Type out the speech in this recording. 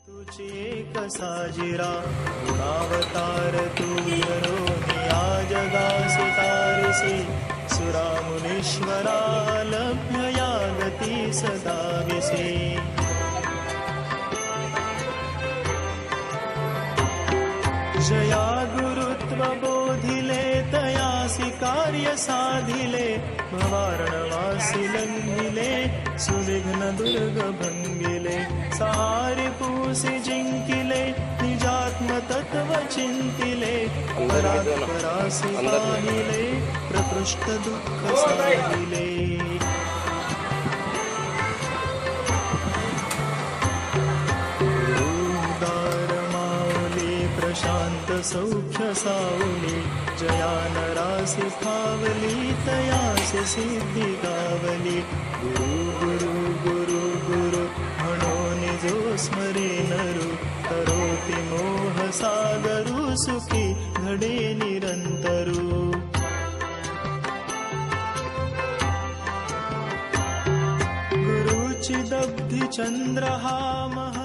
तुझे कसाजिरा गुणावतार तू या जगास तारसी सुरा मुनीश्वरा लभ्य या गती सदा विसे जया गुरुत्व बोधिले तयासी कार्य साधिले भवारणवासी लंघिले सुविघ्न दुर्ग भंगिले सहारी पूसी जिंकिले निजात्म तत्व चिंतिले परात्परासी पाहिले प्रकृष्ट दुःख साधिले शांत सौख्य सावली जया नरासी फावली तयासी सिद्धी गावली गुरु गुरु गुरु गुरु म्हणून जो स्मरे नरु करोति मोह सागरु सुखी घडे निरंतरु गुरुची दब्धि चंद्र हा महा